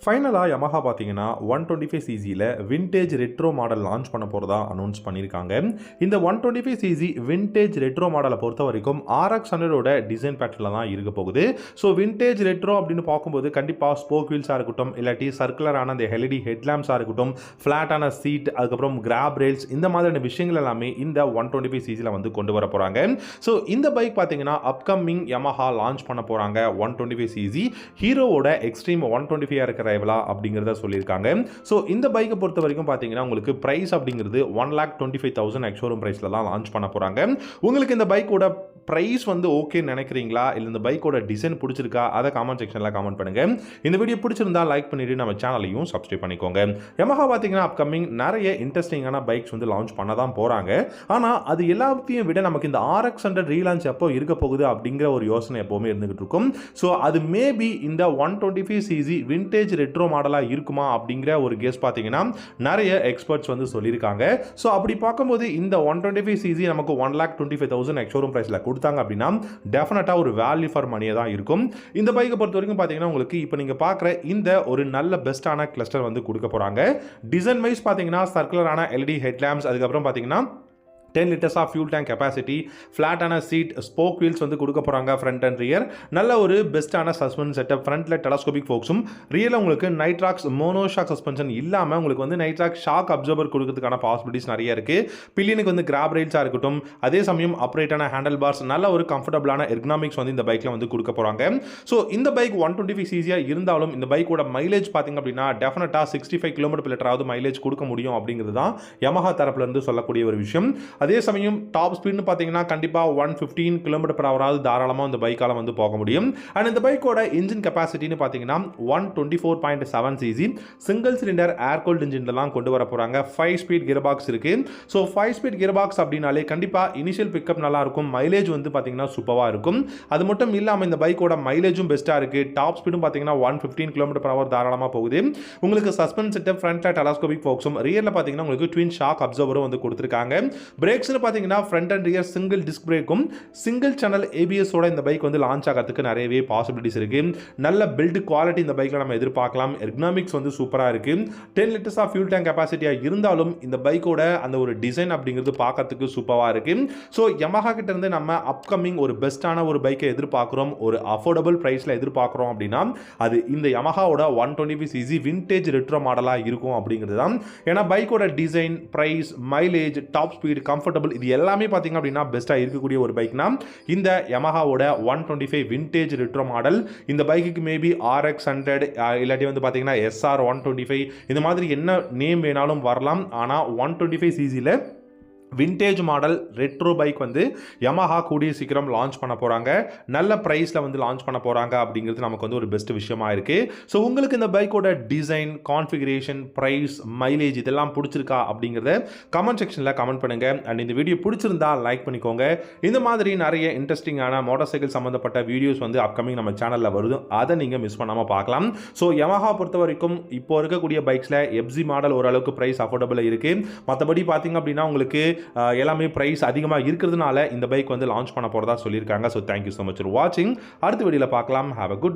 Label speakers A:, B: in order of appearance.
A: ஃபைனலாக Yamaha பார்த்தீங்கன்னா 125cc vintage retro model launch பண்ண போகிறதா அனௌன்ஸ் பண்ணியிருக்காங்க. இந்த 125cc விண்டேஜ் ரெட்ரோ மாடலை பொறுத்த வரைக்கும் RX100ஓட டிசைன் பேட்டர்ல தான் இருக்க போகுது. ஸோ விண்டேஜ் ரெட்ரோ அப்படின்னு பார்க்கும்போது கண்டிப்பாக ஸ்போக் வீல்ஸாக இருக்கட்டும், இல்லாட்டி சர்க்குலரான அந்த எல்இடி ஹெட்லாம்ப்ஸாக இருக்கட்டும், ஃப்ளாட்டான சீட், அதுக்கப்புறம் கிராப் ரேல்ஸ், இந்த மாதிரியான விஷயங்கள் எல்லாமே இந்த 125cc வந்து கொண்டு வர போகிறாங்க. ஸோ இந்த பைக் பார்த்தீங்கன்னா அப்கமிங் Yamaha லான்ச் பண்ண போகிறாங்க 125cc ஹீரோவோட எக்ஸ்ட்ரீம் 125 இருக்கிற ரைவலா அப்படிங்கிறத சொல்லியிருக்காங்க. ஸோ இந்த பைக்கை பொறுத்த வரைக்கும் பார்த்தீங்கன்னா உங்களுக்கு பிரைஸ் அப்படிங்கிறது 1,25,000 எக்ஸ்ஷோரூம் பிரைஸ்ல தான் லான்ச் பண்ண போகிறாங்க. உங்களுக்கு இந்த பைக்கோட பிரைஸ் வந்து ஓகே நினைக்கிறீங்களா, இல்லை இந்த பைக்கோட டிசைன் பிடிச்சிருக்கா, அதை காமெண்ட் செக்ஷனில் காமெண்ட் பண்ணுங்க. இந்த வீடியோ பிடிச்சிருந்தா லைக் பண்ணிட்டு நம்ம சேனலையும் சப்ஸ்கிரைப் பண்ணிக்கோங்க. Yamaha பார்த்தீங்கன்னா அப்கமிங் நிறைய இன்ட்ரெஸ்டிங்கான பைக்ஸ் வந்து லான்ச் பண்ண தான் போகிறாங்க. ஆனால் அது எல்லாத்தையும் விட நமக்கு இந்த RX100 ரீலான்ச் எப்போ இருக்க போகுது அப்படிங்கிற ஒரு யோசனை எப்போவுமே இருந்துகிட்டு இருக்கும். ஸோ அது மேபி இந்த 125cc விண்டேஜ் ரெட்ரோ மாடலாக இருக்குமா அப்படிங்கிற ஒரு கெஸ் பார்த்தீங்கன்னா நிறைய எக்ஸ்பர்ட்ஸ் வந்து சொல்லியிருக்காங்க. ஸோ அப்படி பார்க்கும்போது இந்த 125cc நமக்கு 1,25,000 எக்ஸ்ஷோரூம் பிரைஸில் கொடுத்தாங்க அப்படின்னா டெஃபினட்டாக ஒரு வேல்யூ ஃபார் மணியாக தான் இருக்கும். இந்த பைக்கை பொறுத்த வரைக்கும் பார்த்தீங்கன்னா உங்களுக்கு இப்போ நீங்கள் பார்க்குற இந்த ஒரு நல்ல பெஸ்ட்டான கிளஸ்டர் வந்து கொடுக்க போகிறாங்க. டிசைன் வைஸ் பார்த்தீங்கன்னா சர்க்குலரான எல்இடி ஹெட்லாம்ப்ஸ், அதுக்கப்புறம் பார்த்தீங்கன்னா 10 liters of fuel tank capacity, ஃப்ளாட்டான சீட், ஸ்போக் வீல்ஸ் வந்து கொடுக்க போகிறாங்க ஃப்ரண்ட் அண்ட் ரியர். நல்ல ஒரு பெஸ்ட்டான சஸ்பென்ஷன் செட்டப், ஃப்ரண்ட்டில் டெலஸ்கோபிக் ஃபோக்ஸும், ரியலில் உங்களுக்கு நைட்ராக்ஸ் மோனோஷாக் சஸ்பென்ஷன் இல்லாமல் உங்களுக்கு வந்து நைட்ராக் ஷாக் அப்சர்வர் கொடுக்கறதுக்கான பாசிபிலிட்டிஸ் நிறைய இருக்குது. பில்லியனுக்கு வந்து கிராப் ரேல்ஸாக இருக்கட்டும், அதே சமயம் அப்ரேட்டான ஹேண்டில் பார்ஸ், நல்ல ஒரு கம்ஃபர்டபுளான எர்கனாமிக்ஸ் வந்து இந்த பைக்கில் வந்து கொடுக்க போகிறாங்க. ஸோ இந்த பைக் 125cc இருந்தாலும் இந்த பைக்கோட மைலேஜ் பார்த்திங்க அப்படின்னா டெஃபினட்டாக 65 km/h மைலேஜ் கொடுக்க முடியும் அப்படிங்கிறது தான் Yamaha தரப்புலேருந்து சொல்லக்கூடிய ஒரு விஷயம். அதே சமயம் டாப் ஸ்பீட்னு பார்த்தீங்கன்னா கண்டிப்பாக 115 km/h தாராளமாக இந்த பைக்கால் வந்து போக முடியும். அண்ட் இந்த பைக்கோட இன்ஜின் கெப்பாசிட்டின்னு பார்த்தீங்கன்னா 124.7cc single cylinder air cooled இன்ஜின்லாம் கொண்டு வர போகிறாங்க. 5 ஸ்பீட் கியர் பாக்ஸ் இருக்கு. ஸோ 5 ஸ்பீட் கியர் பாக்ஸ் அப்படின்னாலே கண்டிப்பாக இனிஷியல் பிக்கப் நல்லா இருக்கும், மைலேஜ் வந்து பார்த்தீங்கன்னா சூப்பராக இருக்கும். அது மட்டும் இல்லாமல் இந்த பைக்கோட மைலேஜும் பெஸ்ட்டாக இருக்கு. டாப் ஸ்பீடும் பார்த்தீங்கன்னா 115 km/h தாராளமாக போகுது. உங்களுக்கு சஸ்பென்ஸ் செட்டப், ஃப்ரண்ட்டில் டெலஸ்கோபிக் ஃபோக்ஸும், ரியரில் பார்த்தீங்கன்னா உங்களுக்கு ட்வின் ஷாக் அப்சர்வரும் வந்து கொடுத்துருக்காங்க. பிரேக்ஸ்னு பார்த்தீங்கன்னா front and rear single disc பிரேக்கும் சிங்கிள் சேனல் ஏபிஎஸோட இந்த பைக் வந்து லான்ச் ஆகிறதுக்கு நிறையவே பாசிபிலிட்டிஸ் இருக்கு. நல்ல பில்ட் குவாலிட்டி இந்த பைக்கில் நம்ம எதிர்பார்க்கலாம். எர்கனாமிக்ஸ் வந்து சூப்பராக இருக்கு. 10 liters ஆஃப் ஃபியூல் டேங்க் கெப்பாசிட்டியாக இருந்தாலும் இந்த பைக்கோட அந்த ஒரு டிசைன் அப்படிங்கிறது பார்க்கறதுக்கு சூப்பராக இருக்கு. ஸோ Yamaha கிட்ட இருந்து நம்ம அப்கமிங் ஒரு பெஸ்ட்டான ஒரு பைக்கை எதிர்பார்க்குறோம், ஒரு அஃபோர்டபுள் ப்ரைஸில் எதிர்பார்க்குறோம் அப்படின்னா அது இந்த Yamahaவோட 125cc விண்டேஜ் ரெட்ரோ மாடலாக இருக்கும் அப்படிங்கிறது தான். ஏன்னா பைக்கோட design, price, mileage, top speed, comfortable, இது எல்லாமே பார்த்தீங்க அப்படின்னா பெஸ்ட்டாக இருக்கக்கூடிய ஒரு பைக்னா இந்த Yamahaவோட 125 விண்டேஜ் ரெட்ரோ மாடல். இந்த பைக்குக்கு மேபி RX100 இல்லாட்டி வந்து பார்த்தீங்கன்னா SR125 இந்த மாதிரி என்ன நேம் வேணாலும் வரலாம். ஆனால் 125cc vintage model retro bike வந்து Yamaha கூடிய சீக்கிரம் லான்ச் பண்ண போகிறாங்க. நல்ல ப்ரைஸில் வந்து லான்ச் பண்ண போகிறாங்க அப்படிங்கிறது நமக்கு வந்து ஒரு பெஸ்ட் விஷயமா இருக்குது. ஸோ உங்களுக்கு இந்த பைக்கோட டிசைன், கான்ஃபிகரேஷன், ப்ரைஸ், மைலேஜ் இதெல்லாம் பிடிச்சிருக்கா அப்படிங்கிறத கமெண்ட் செக்ஷனில் கமெண்ட் பண்ணுங்கள். அண்ட் இந்த வீடியோ பிடிச்சிருந்தா லைக் பண்ணிக்கோங்க. இந்த மாதிரி நிறைய இன்ட்ரெஸ்டிங்கான மோட்டார் சைக்கிள் சம்மந்தப்பட்ட வீடியோஸ் வந்து அப்கமிங் நம்ம சேனலில் வருது, அதை நீங்கள் மிஸ் பண்ணாமல் பார்க்கலாம். ஸோ Yamaha பொறுத்த வரைக்கும் இப்போ இருக்கக்கூடிய பைக்ஸில் FZ மாடல் ஓரளவுக்கு ப்ரைஸ் அஃபோர்டபுளாக இருக்குது. மற்றபடி பார்த்தீங்க அப்படின்னா உங்களுக்கு எல்லாமே பிரைஸ் அதிகமாக இருக்கிறதுனால இந்த பைக் வந்து லான்ச் பண்ண போறதா சொல்லியிருக்காங்க. So thank you so much for வாட்சிங். அடுத்த வீடியோவில் பார்க்கலாம். Have a good day.